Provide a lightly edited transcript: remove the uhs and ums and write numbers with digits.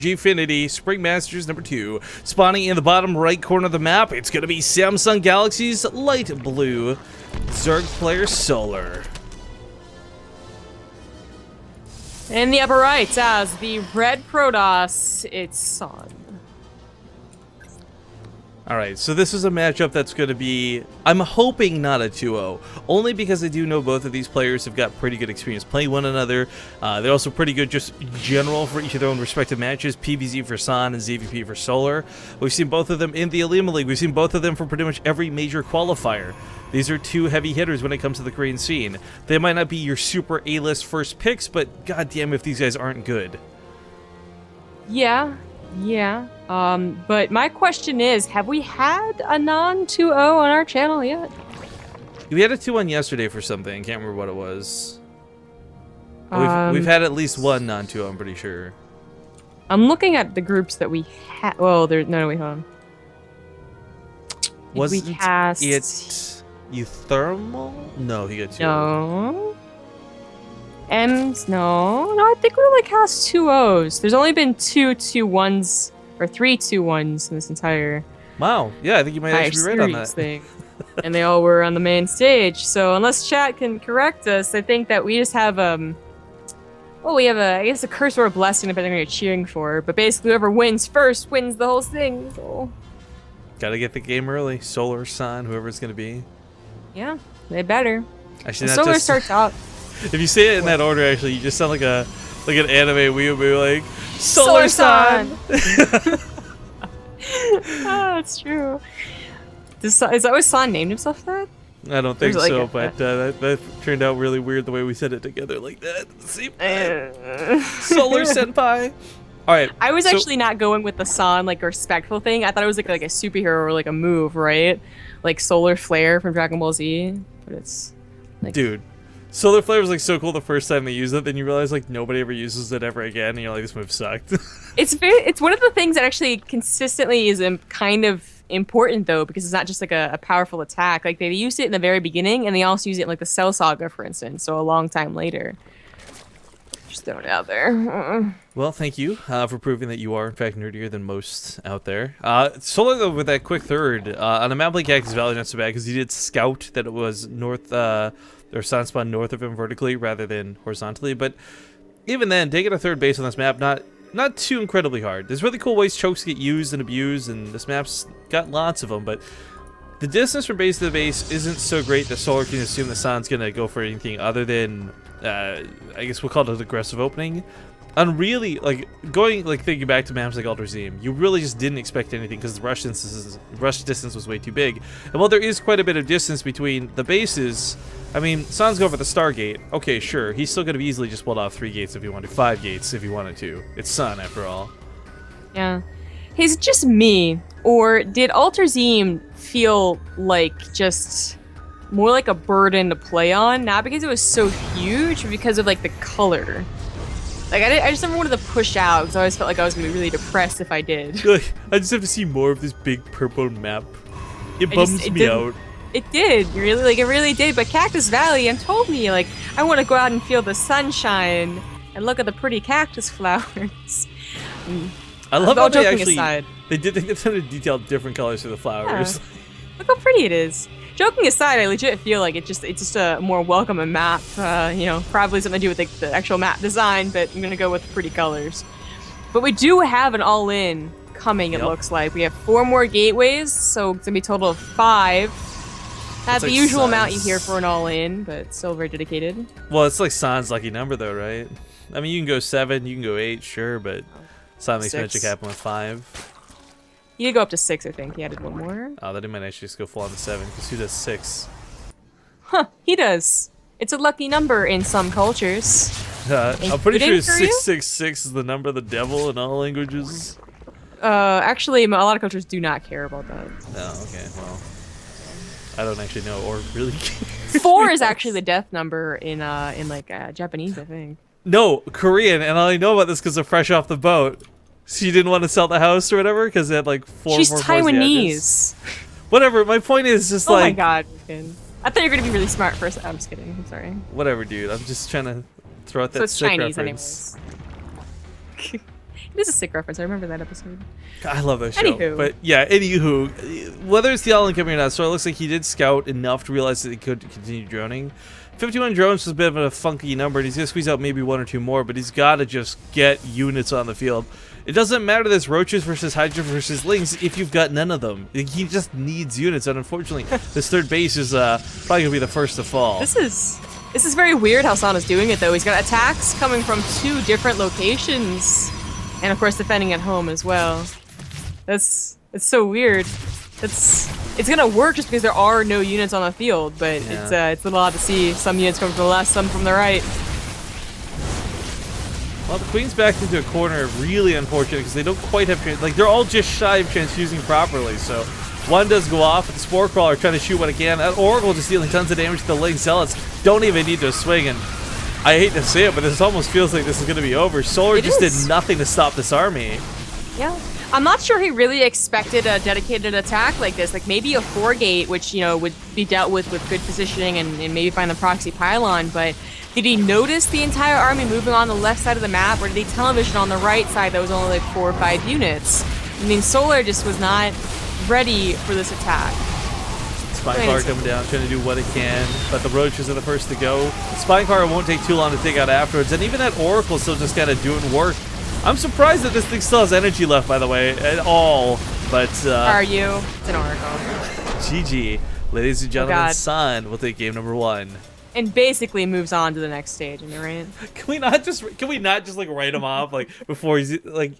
GFINITY Spring Masters #2. Spawning in the bottom right corner of the map, it's going to be Samsung Galaxy's light blue Zerg player Solar. In the upper right, as the red Protoss, it's Sun. Alright, so this is a matchup that's going to be, I'm hoping not a 2-0, only because I do know both of these players have got pretty good experience playing one another. They're also pretty good just general for each of their own respective matches, PvZ for San and ZVP for Solar. We've seen both of them in the Alima League, we've seen both of them for pretty much every major qualifier. These are two heavy hitters when it comes to the Korean scene. They might not be your super A-list first picks, but goddamn if these guys aren't good. Yeah. But my question is, have we had a non-2-0 on our channel yet? We had a 2-1 yesterday for something. Can't remember what it was. We've had at least one non-2-0, I'm pretty sure. I'm looking at the groups that we had. Well, there's no, wait, hold on. Wasn't we cast it Euthermal? No, he got 2. No. No, I think we only cast 2-0s. There's only been 2 2-1s or 3 2-1s in this entire. Wow, yeah, I think you might actually be right on that. Thing. And they all were on the main stage. So unless chat can correct us, I think that we just have we have I guess a curse or a blessing depending on who you're cheering for. But basically, whoever wins first wins the whole thing. So. Gotta get the game early. Solar, Sun, whoever it's gonna be. Yeah, they better. Actually, the Solar starts out. If you say it in that order, actually, you just sound like an anime. We would be like Solar Sun. Oh, that's true. Is that what San named himself that? I don't think so, but that turned out really weird the way we said it together like that. Solar Senpai. All right. I was actually not going with the San like respectful thing. I thought it was like a superhero or like a move, right? Like Solar Flare from Dragon Ball Z, but it's like, dude. Solar Flare was like so cool the first time they used it, then you realize like nobody ever uses it ever again, and you're like, this move sucked. It's one of the things that actually consistently is kind of important though, because it's not just like a powerful attack. Like they used it in the very beginning, and they also use it in like the Cell Saga, for instance. So a long time later. Just throwing it out there. Well, thank you for proving that you are in fact nerdier than most out there. Solar though with that quick third on a map like Cactus Valley, not so bad because he did scout that it was north. Or sun spawn north of him vertically rather than horizontally, but even then, taking a third base on this map, not too incredibly hard. There's really cool ways chokes get used and abused, and this map's got lots of them, but the distance from base to the base isn't so great that Solar can assume the Sun's gonna go for anything other than, I guess we'll call it an aggressive opening. On really, thinking back to maps like Alderzim, you really just didn't expect anything because the rush distance was way too big. And while there is quite a bit of distance between the bases, I mean, San's going for the Stargate. Okay, sure, he's still going to easily just pulled off 3 gates if he wanted, 5 gates if he wanted to. It's Sun, after all. Yeah. Is it just me, or did Alderzim feel like just more like a burden to play on? Not because it was so huge, but because of like the color. Like, I just never wanted to push out, because I always felt like I was going to be really depressed if I did. I just have to see more of this big purple map. It bums me out. It did. It really did. But Cactus Valley told me, like, I want to go out and feel the sunshine and look at the pretty cactus flowers. I love how they actually, aside. they detailed different colors for the flowers. Yeah. Look how pretty it is. Joking aside, I legit feel like it's just a more welcoming map. Probably something to do with the actual map design, but I'm gonna go with pretty colors. But we do have an all-in coming. It looks like we have 4 more gateways, so it's gonna be a total of 5. Not the usual amount you hear for an all-in, but still very dedicated. Well, it's like San's lucky number, though, right? I mean, you can go 7, you can go 8, sure, but San makes magic happen with 5. He did go up to 6, I think. He added 1 more. Oh, that he might actually just go full on to 7, because who does 6? Huh, he does. It's a lucky number in some cultures. I'm pretty sure 666 is the number of the devil in all languages. Actually, a lot of cultures do not care about that. Oh, okay, well. I don't actually know, or really. 4 is actually the death number in Japanese, I think. No, Korean, and I only know about this because they're fresh off the boat. She didn't want to sell the house or whatever because it had like 4. She's Taiwanese. Whatever. My point is just oh like. Oh my god, I thought you were gonna be really smart first. I'm just kidding. I'm sorry. Whatever, dude. I'm just trying to throw out that. So it's Chinese, anyways. It is a sick reference. I remember that episode. I love that show. Anywho. But yeah, anywho, whether it's the all incoming or not, so it looks like he did scout enough to realize that he could continue droning. 51 drones was a bit of a funky number, and he's going to squeeze out maybe 1 or 2 more, but he's got to just get units on the field. It doesn't matter that it's roaches versus hydra versus lings if you've got none of them. He just needs units, and unfortunately, this third base is probably going to be the first to fall. This is very weird how Sana's doing it, though. He's got attacks coming from 2 different locations, and of course defending at home as well. It's so weird. It's gonna work just because there are no units on the field, but yeah. it's a little odd to see some units coming from the left, some from the right. Well, the Queen's backed into a corner, really unfortunate, because they don't quite have, like, they're all just shy of transfusing properly, so one does go off, but the Spore Crawler trying to shoot what it can. That Oracle just dealing tons of damage to the Ling Zealots. Don't even need to swing, and I hate to say it, but this almost feels like this is going to be over. Solar just did nothing to stop this army. Yeah. I'm not sure he really expected a dedicated attack like this. Like, maybe a 4-gate, which, you know, would be dealt with good positioning and maybe find the proxy pylon, but did he notice the entire army moving on the left side of the map, or did he television on the right side that was only like 4 or 5 units? I mean, Solar just was not ready for this attack. Spinecar coming down, trying to do what it can, but the Roaches are the first to go. Spinecar won't take too long to take out afterwards, and even that Oracle still just kind of doing work. I'm surprised that this thing still has energy left, by the way, at all, but... Are you? It's an Oracle. GG. Ladies and gentlemen, Sun will take game number 1. And basically moves on to the next stage, am I right? Can we not just like write him off like before he's like